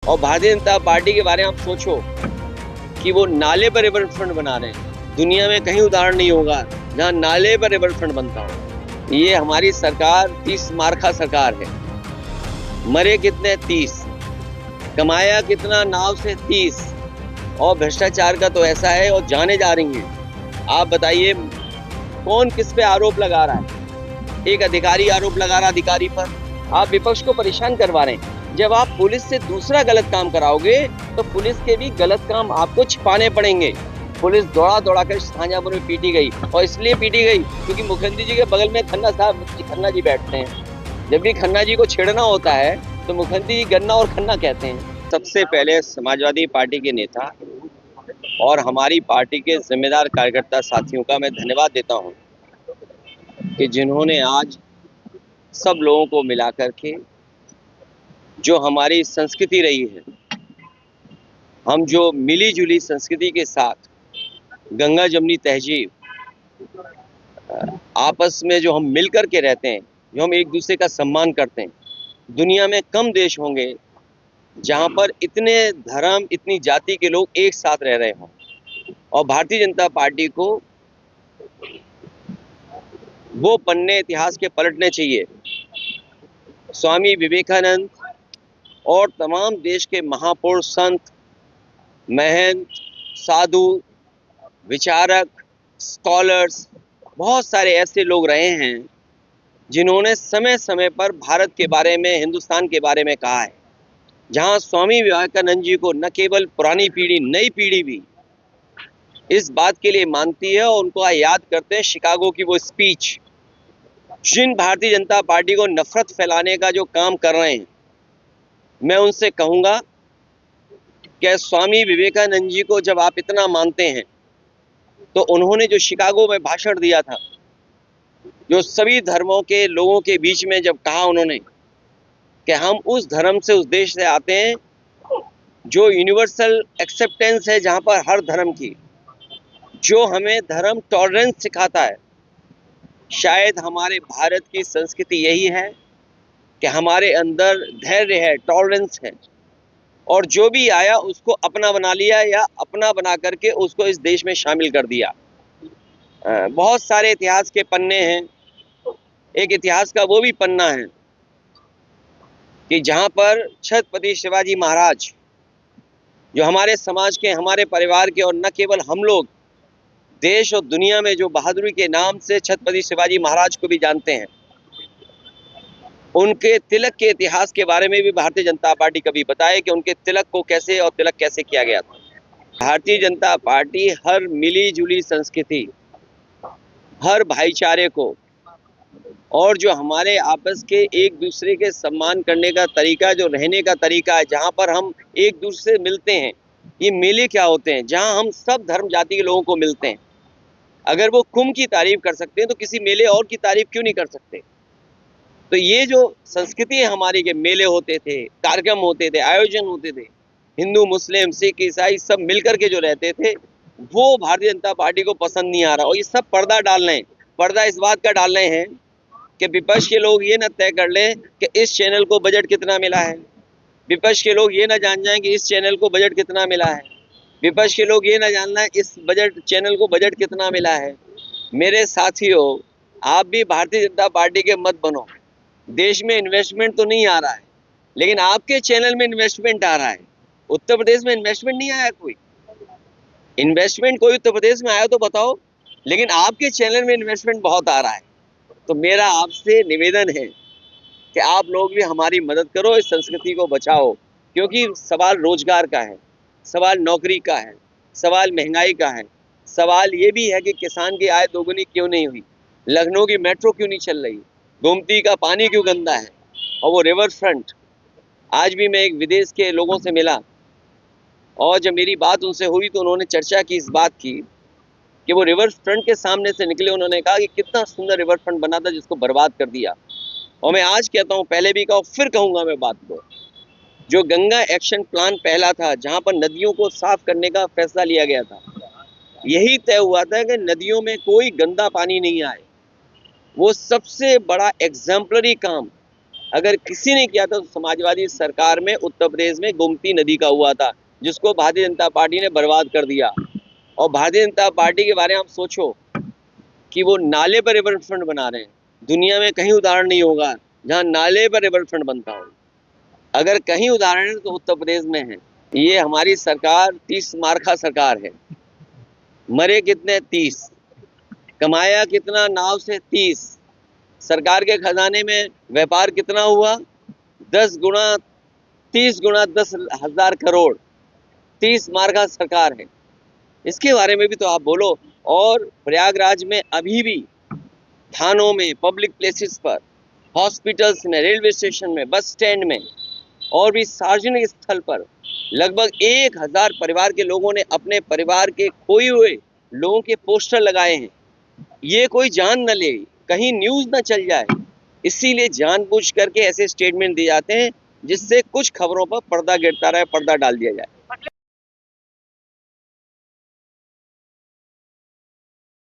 और भारतीय जनता पार्टी के बारे में आप सोचो कि वो नाले पर रिवर फ्रंट बना रहे हैं। दुनिया में कहीं उदाहरण नहीं होगा जहां नाले पर रिवर फ्रंट बनता हो। ये हमारी सरकार 30 मार्का सरकार है। मरे कितने? 30। कमाया कितना नाव से? 30। और भ्रष्टाचार का तो ऐसा है, और जाने जा रही हैं। आप बताइए कौन किस पे आरोप लगा रहा है? एक अधिकारी आरोप लगा रहा अधिकारी पर। आप विपक्ष को परेशान करवा रहे हैं। जब आप पुलिस से दूसरा गलत काम कराओगे तो पुलिस के भी गलत काम आपको छिपाने पड़ेंगे। पुलिस दौड़ा दौड़ा कर शाहजहांपुर में पीटी गई, और इसलिए पीटी गई क्योंकि मुख्यमंत्री जी के बगल में खन्ना साहब, खन्ना जी बैठते हैं। जब भी खन्ना जी को छेड़ना होता है तो मुख्यमंत्री जी गन्ना और खन्ना कहते हैं। सबसे पहले समाजवादी पार्टी के नेता और हमारी पार्टी के जिम्मेदार कार्यकर्ता साथियों का मैं धन्यवाद देता हूं कि जिन्होंने आज सब लोगों को मिला करके, जो हमारी संस्कृति रही है, हम जो मिली जुली संस्कृति के साथ गंगा जमनी तहजीब, आपस में जो हम मिल कर के रहते हैं, जो हम एक दूसरे का सम्मान करते हैं, दुनिया में कम देश होंगे जहां पर इतने धर्म, इतनी जाति के लोग एक साथ रह रहे हों। और भारतीय जनता पार्टी को वो पन्ने इतिहास के पलटने चाहिए। स्वामी विवेकानंद और तमाम देश के महापुरुष, संत, महंत, साधु, विचारक, स्कॉलर्स, बहुत सारे ऐसे लोग रहे हैं जिन्होंने समय समय पर भारत के बारे में, हिंदुस्तान के बारे में कहा है। जहां स्वामी विवेकानंद जी को न केवल पुरानी पीढ़ी, नई पीढ़ी भी इस बात के लिए मानती है और उनको याद करते हैं शिकागो की वो स्पीच। जिन भारतीय जनता पार्टी को नफरत फैलाने का जो काम कर रहे हैं, मैं उनसे कहूंगा कि स्वामी विवेकानंद जी को जब आप इतना मानते हैं तो उन्होंने जो शिकागो में भाषण दिया था, जो सभी धर्मों के लोगों के बीच में जब कहा उन्होंने कि हम उस धर्म से, उस देश से आते हैं जो यूनिवर्सल एक्सेप्टेंस है, जहां पर हर धर्म की, जो हमें धर्म टॉलरेंस सिखाता है। शायद हमारे भारत की संस्कृति यही है कि हमारे अंदर धैर्य है, टॉलरेंस है, और जो भी आया उसको अपना बना लिया या अपना बना करके उसको इस देश में शामिल कर दिया। बहुत सारे इतिहास के पन्ने हैं। एक इतिहास का वो भी पन्ना है कि जहां पर छत्रपति शिवाजी महाराज, जो हमारे समाज के, हमारे परिवार के, और न केवल हम लोग, देश और दुनिया में जो बहादुरी के नाम से छत्रपति शिवाजी महाराज को भी जानते हैं, उनके तिलक के इतिहास के बारे में भी भारतीय जनता पार्टी कभी बताए कि उनके तिलक को कैसे और तिलक कैसे किया गया था। भारतीय जनता पार्टी हर मिली जुली संस्कृति, हर भाईचारे को, और जो हमारे आपस के एक दूसरे के सम्मान करने का तरीका, जो रहने का तरीका है, जहां पर हम एक दूसरे से मिलते हैं। ये मेले क्या होते हैं? जहां हम सब धर्म जाति के लोगों को मिलते हैं। अगर वो कुंभ की तारीफ कर सकते हैं तो किसी मेले और की तारीफ क्यों नहीं कर सकते? तो ये जो संस्कृति है हमारी, के मेले होते थे, कार्यक्रम होते थे, आयोजन होते थे, हिंदू, मुस्लिम, सिख, ईसाई सब मिलकर के जो रहते थे, वो भारतीय जनता पार्टी को पसंद नहीं आ रहा। और ये सब पर्दा डाल रहे हैं। पर्दा इस बात का डाल रहे हैं कि विपक्ष के लोग ये न तय कर लें कि इस चैनल को बजट कितना मिला है। विपक्ष के लोग ये न जान जाएं कि इस चैनल को बजट कितना मिला है। विपक्ष के लोग ये न जानना है इस चैनल को बजट कितना मिला है। मेरे साथियों, आप भी भारतीय जनता पार्टी के मत बनो। देश में इन्वेस्टमेंट तो नहीं आ रहा है, लेकिन आपके चैनल में इन्वेस्टमेंट आ रहा है। उत्तर प्रदेश में इन्वेस्टमेंट नहीं आया। कोई इन्वेस्टमेंट कोई उत्तर प्रदेश में आया तो बताओ, लेकिन आपके चैनल में इन्वेस्टमेंट बहुत आ रहा है। तो मेरा आपसे निवेदन है कि आप लोग भी हमारी मदद करो, इस संस्कृति को बचाओ, क्योंकि सवाल रोजगार का है, सवाल नौकरी का है, सवाल महंगाई का है, सवाल ये भी है कि किसान की आय दोगुनी क्यों नहीं हुई, लखनऊ की मेट्रो क्यों नहीं चल रही, गोमती का पानी क्यों गंदा है, और वो रिवर फ्रंट। आज भी मैं एक विदेश के लोगों से मिला, और जब मेरी बात उनसे हुई तो उन्होंने चर्चा की, इस बात की कि वो रिवर फ्रंट के सामने से निकले। उन्होंने कहा कि कितना सुंदर रिवर फ्रंट बना था जिसको बर्बाद कर दिया। और मैं आज कहता हूँ, पहले भी कहा, फिर कहूँगा मैं बात को, जो गंगा एक्शन प्लान पहला था, जहाँ पर नदियों को साफ करने का फैसला लिया गया था, यही तय हुआ था कि नदियों में कोई गंदा पानी नहीं आए। वो सबसे बड़ा एग्जाम्पलरी काम अगर किसी ने किया था तो समाजवादी सरकार में उत्तर प्रदेश में गोमती नदी का हुआ था, जिसको भारतीय जनता पार्टी ने बर्बाद कर दिया। और भारतीय जनता पार्टी के बारे में आप सोचो कि वो नाले पर रिवरफ्रंट बना रहे हैं। दुनिया में कहीं उदाहरण नहीं होगा जहां नाले पर रिवरफ्रंट बनता हो। अगर कहीं उदाहरण है तो उत्तर प्रदेश में है। ये हमारी सरकार 30 मार्का सरकार है। मरे कितने? 30। कमाया कितना? नाव से 30। सरकार के खजाने में व्यापार कितना हुआ? 10 गुना, 30 गुना 10,000 करोड़। 30 मार्का सरकार है। इसके बारे में भी तो आप बोलो। और प्रयागराज में अभी भी थानों में, पब्लिक प्लेसेस पर, हॉस्पिटल्स में, रेलवे स्टेशन में, बस स्टैंड में और भी सार्वजनिक स्थल पर लगभग 1000 परिवार के लोगों ने अपने परिवार के खोए हुए लोगों के पोस्टर लगाए हैं। ये कोई जान न ले, कहीं न्यूज न चल जाए, इसीलिए जानबूझ करके ऐसे स्टेटमेंट दिए जाते हैं जिससे कुछ खबरों पर पर्दा गिरता रहे, पर्दा डाल दिया जाए।